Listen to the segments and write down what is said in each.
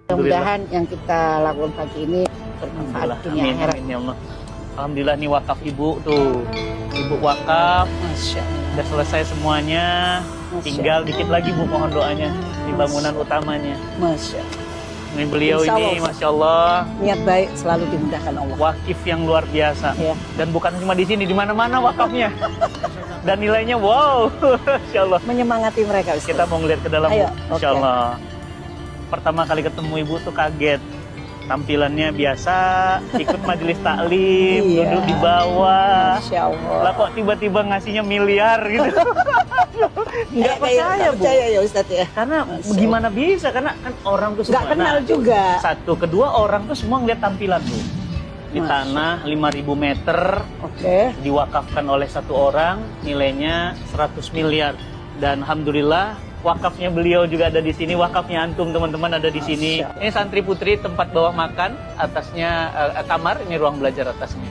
Mudah-mudahan yang kita lakukan pagi ini bermanfaat dunia akhirat. Amin ya Allah. Alhamdulillah nih wakaf ibu tuh. Ibu wakaf, Masya Allah. udah selesai semuanya. Tinggal dikit lagi Bu mohon doanya di bangunan utamanya. Masya Allah. Ini beliau Insya Allah, ini Masya Allah niat baik selalu dimudahkan Allah. wakif yang luar biasa. Ya. Dan bukan cuma di sini, di mana-mana wakafnya. Dan nilainya wow, Masya Allah. Menyemangati mereka, Ustaz. Kita mau ngeliat ke dalam, Ayo, Bu. Masya Allah. Pertama kali ketemu ibu tuh kaget. Tampilannya biasa, ikut majelis taklim, Iya. duduk di bawah. Masya Allah. Lah kok tiba-tiba ngasihnya miliar gitu. Nggak percaya, Bu. percaya ya Ustaz ya. Karena Masya gimana bisa? Karena kan orang tuh Nggak semua. kenal Nah, juga. satu, kedua orang tuh semua ngeliat tampilan, Bu. Di Masya. tanah 5.000 meter, Oke. diwakafkan oleh satu orang, nilainya 100 miliar. Dan alhamdulillah wakafnya beliau juga ada di sini, wakafnya antum teman-teman ada di sini. Masya. Ini santri putri tempat bawah makan, atasnya kamar, ini ruang belajar atasnya.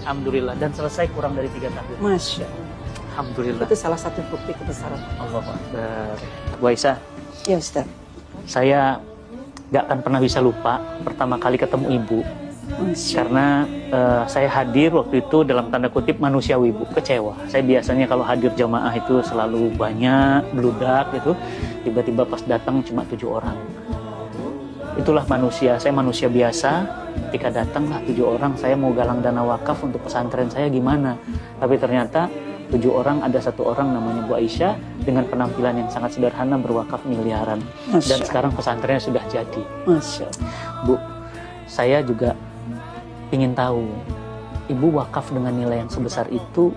Alhamdulillah, dan selesai kurang dari 3 tahun. Masya Allah. Alhamdulillah. Itu salah satu bukti kebesaran. Allahu Akbar. Bu Aisyah, Ya Ustaz. saya gak akan pernah bisa lupa pertama kali ketemu ibu. Masya. Karena saya hadir waktu itu dalam tanda kutip manusiawi, Bu, kecewa. Saya biasanya kalau hadir jamaah itu selalu banyak, bludak gitu. Tiba-tiba pas datang cuma 7 orang. Itulah manusia, saya manusia biasa. Ketika datanglah 7 orang, saya mau galang dana wakaf untuk pesantren saya gimana. Tapi ternyata 7 orang, ada 1 orang namanya Bu Aisyah dengan penampilan yang sangat sederhana berwakaf miliaran. Masya. Dan sekarang pesantrennya sudah jadi. Masya Allah. Bu, saya juga ingin tahu, ibu wakaf dengan nilai yang sebesar itu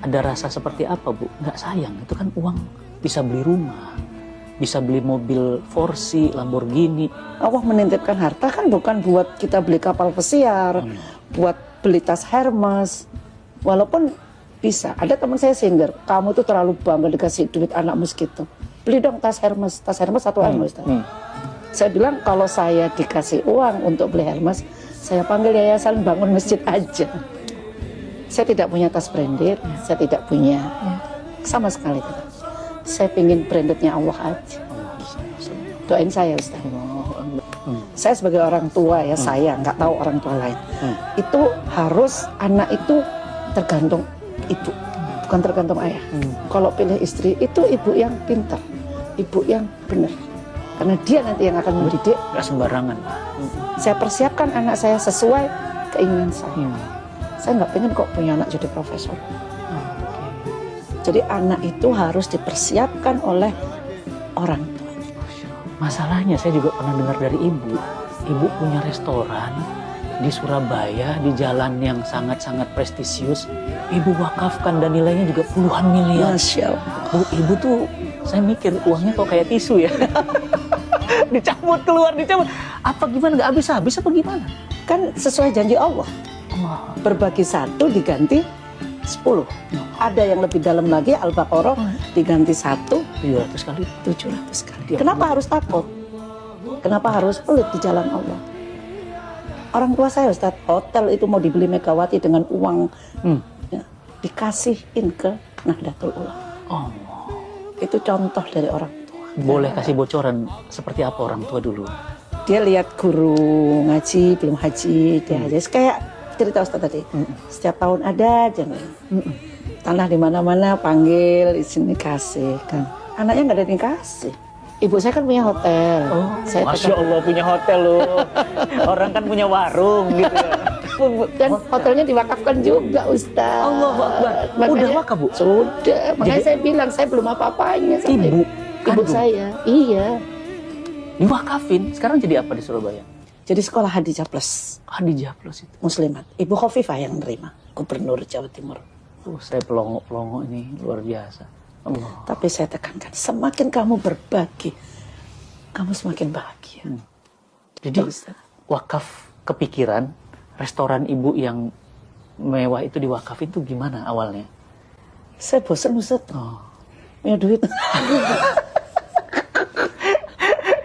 ada rasa seperti apa, Bu? Nggak sayang, itu kan uang bisa beli rumah, bisa beli mobil Forsi, Lamborghini. Allah menitipkan harta kan bukan buat kita beli kapal pesiar, buat beli tas Hermes. Walaupun bisa, ada teman saya sindir, kamu tuh terlalu bangga dikasih duit anakmu segitu. Beli dong tas Hermes 1 M, Ustaz. Saya bilang kalau saya dikasih uang untuk beli Hermes, saya panggil yayasan bangun masjid aja. Saya tidak punya tas branded, saya tidak punya sama sekali. Saya pingin brandednya Allah aja. Doain saya, Ustaz. Saya sebagai orang tua ya, saya nggak tahu orang tua lain. Itu harus anak itu tergantung ibu, bukan tergantung ayah. Kalau pilih istri itu ibu yang pintar, ibu yang benar. Karena dia nanti yang akan mendidik. Nggak sembarangan. Saya persiapkan anak saya sesuai keinginan saya. Saya nggak pengen kok punya anak jadi profesor. Jadi anak itu harus dipersiapkan oleh orang tua. Masalahnya saya juga pernah dengar dari ibu. Ibu punya restoran di Surabaya, di jalan yang sangat-sangat prestisius. Ibu wakafkan dan nilainya juga puluhan miliar. Masya Allah. Bu, ibu tuh, saya mikir uangnya kok kayak tisu ya. Dicabut keluar, dicabut. Apa gimana, nggak habis-habis apa gimana? Kan sesuai janji Allah. Berbagi 1 diganti 10. Ada yang lebih dalam lagi, Al-Baqarah diganti 1 700 kali. 700 kali. Ya, Kenapa harus takut? Kenapa harus pelit di jalan Allah? Orang tua saya, Ustaz, hotel itu mau dibeli Megawati dengan uang ya, dikasihin ke Nahdlatul Ulama. Oh, Itu contoh dari orang tua. boleh kasih bocoran seperti apa orang tua dulu? Dia lihat guru ngaji, belum haji, dia haji. Kayak cerita Ustaz tadi, setiap tahun ada aja nih. Tanah di mana-mana panggil, izin kasih kan. Anaknya nggak ada yang kasih. Ibu saya kan punya hotel. Saya Masya Allah punya hotel loh. Orang kan punya warung gitu ya. Dan hotelnya diwakafkan juga, Ustaz. Allahu Akbar. Udah wakaf, Bu? Sudah. Makanya saya bilang saya belum apa-apanya. Ibu Ibu kandung saya, iya. diwakafin. Sekarang jadi apa di Surabaya? Jadi sekolah Hadijah Plus, Hadijah Plus itu. Muslimat. Ibu Khofifah yang menerima, Gubernur Jawa Timur. Saya pelongo-pelongo ini luar biasa. Allah. Tapi saya tekankan, semakin kamu berbagi, kamu semakin bahagia. Jadi wakaf kepikiran, restoran ibu yang mewah itu diwakafin itu gimana awalnya? Saya bosan, Ustaz. Punya duit.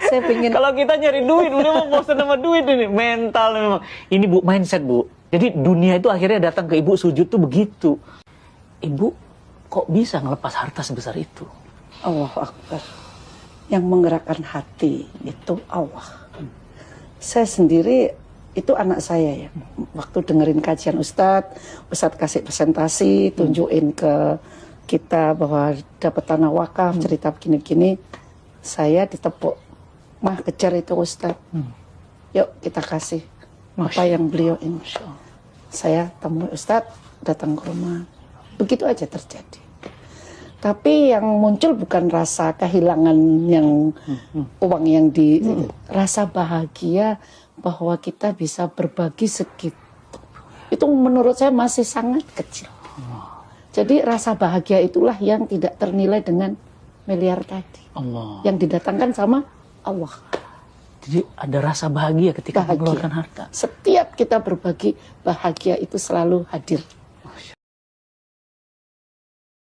Saya pengen. Kalau kita nyari duit, udah mau bosan sama duit ini. Mental memang. Ini Bu, mindset Bu. Jadi dunia itu akhirnya datang ke ibu, sujud tuh begitu. Ibu kok bisa ngelepas harta sebesar itu? Allahu Akbar. Yang menggerakkan hati itu Allah. Saya sendiri itu anak saya ya. Waktu dengerin kajian Ustadz kasih presentasi, tunjukin ke kita bahwa dapat tanah wakaf, cerita begini-gini, saya ditepuk. Mah kejar itu Ustadz. Yuk kita kasih apa yang beliau ini. Saya temui Ustadz, datang ke rumah. Begitu aja terjadi. Tapi yang muncul bukan rasa kehilangan yang uang yang rasa bahagia bahwa kita bisa berbagi segitu. Itu menurut saya masih sangat kecil. Jadi rasa bahagia itulah yang tidak ternilai dengan miliar tadi. Yang didatangkan sama Allah. Jadi ada rasa bahagia ketika mengeluarkan harta. Setiap kita berbagi, bahagia itu selalu hadir.